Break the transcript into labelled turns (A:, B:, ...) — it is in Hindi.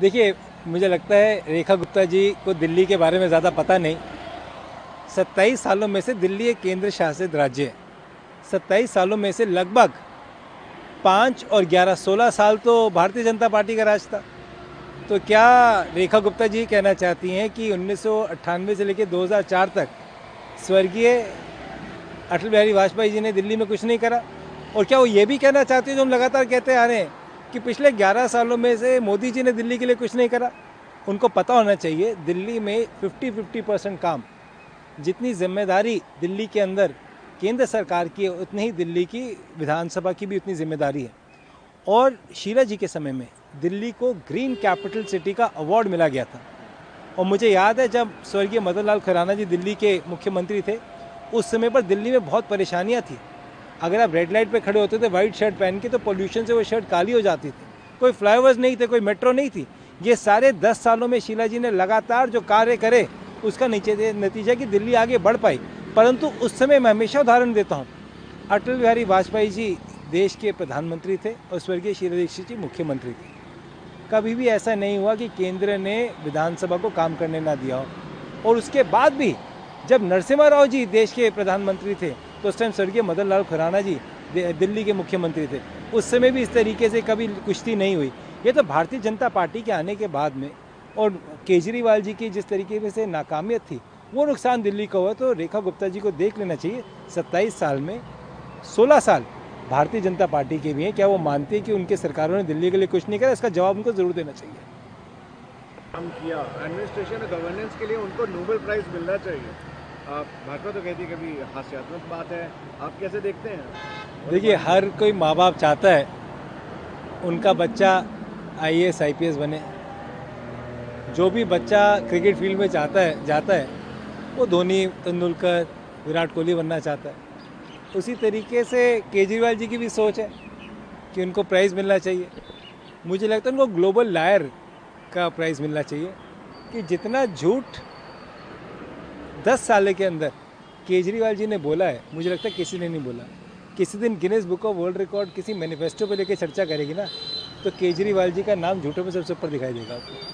A: देखिए, मुझे लगता है रेखा गुप्ता जी को दिल्ली के बारे में ज़्यादा पता नहीं। 27 सालों में से दिल्ली एक केंद्र शासित राज्य है। 27 सालों में से लगभग 5 और 11 16 साल तो भारतीय जनता पार्टी का राज था। तो क्या रेखा गुप्ता जी कहना चाहती हैं कि 1998 से लेकर 2004 तक स्वर्गीय अटल बिहारी वाजपेयी जी ने दिल्ली में कुछ नहीं करा? और क्या वो ये भी कहना चाहती है जो हम लगातार कहते आ रहे हैं कि पिछले 11 सालों में से मोदी जी ने दिल्ली के लिए कुछ नहीं करा? उनको पता होना चाहिए दिल्ली में 50-50% काम, जितनी जिम्मेदारी दिल्ली के अंदर केंद्र सरकार की है उतनी ही दिल्ली की विधानसभा की भी उतनी जिम्मेदारी है। और शीला जी के समय में दिल्ली को ग्रीन कैपिटल सिटी का अवार्ड मिला गया था। और मुझे याद है जब स्वर्गीय मदन लाल खुराना जी दिल्ली के मुख्यमंत्री थे, उस समय पर दिल्ली में बहुत परेशानियां थी। अगर आप रेड लाइट पे खड़े होते थे वाइट शर्ट पहन के तो पोल्यूशन से वो शर्ट काली हो जाती थी। कोई फ्लाईओवर्स नहीं थे, कोई मेट्रो नहीं थी। ये सारे 10 सालों में शीला जी ने लगातार जो कार्य करे उसका नतीजा कि दिल्ली आगे बढ़ पाई। परंतु उस समय मैं हमेशा उदाहरण देता हूँ, अटल बिहारी वाजपेयी जी देश के प्रधानमंत्री थे और स्वर्गीय शीला दीक्षित जी मुख्यमंत्री थे। कभी भी ऐसा नहीं हुआ कि केंद्र ने विधानसभा को काम करने ना दिया हो। और उसके बाद भी जब नरसिम्हा राव जी देश के प्रधानमंत्री थे तो उस टाइम स्वर्गीय मदन लाल खुराना जी दिल्ली के मुख्यमंत्री थे, उस समय भी इस तरीके से कभी कुश्ती नहीं हुई। ये तो भारतीय जनता पार्टी के आने के बाद में और केजरीवाल जी की जिस तरीके से नाकामियत थी वो नुकसान दिल्ली का हुआ। तो रेखा गुप्ता जी को देख लेना चाहिए, 27 साल में 16 साल भारतीय जनता पार्टी के भी हैं। क्या वो मानते हैं कि उनके सरकारों ने दिल्ली के लिए कुछ नहीं करा? इसका जवाब उनको ज़रूर देना चाहिए।
B: काम किया एडमिनिस्ट्रेशन और गवर्नेंस के लिए, उनको नोबेल प्राइज़ मिलना चाहिए। भाजपा तो कहती है कभी हास्यात्मक बात है, आप कैसे देखते हैं?
A: देखिए, हर कोई माँ बाप चाहता है उनका बच्चा IAS IPS बने। जो भी बच्चा क्रिकेट फील्ड में जाता है वो धोनी, तेंदुलकर, विराट कोहली बनना चाहता है। उसी तरीके से केजरीवाल जी की भी सोच है कि उनको प्राइज़ मिलना चाहिए। मुझे लगता है उनको ग्लोबल लायर का प्राइज़ मिलना चाहिए कि जितना झूठ 10 साल के अंदर केजरीवाल जी ने बोला है, मुझे लगता है किसी ने नहीं बोला। किसी दिन Guinness book of world record किसी मैनिफेस्टो पे लेके चर्चा करेगी ना, तो केजरीवाल जी का नाम झूठों में सबसे ऊपर दिखाई देगा आपको।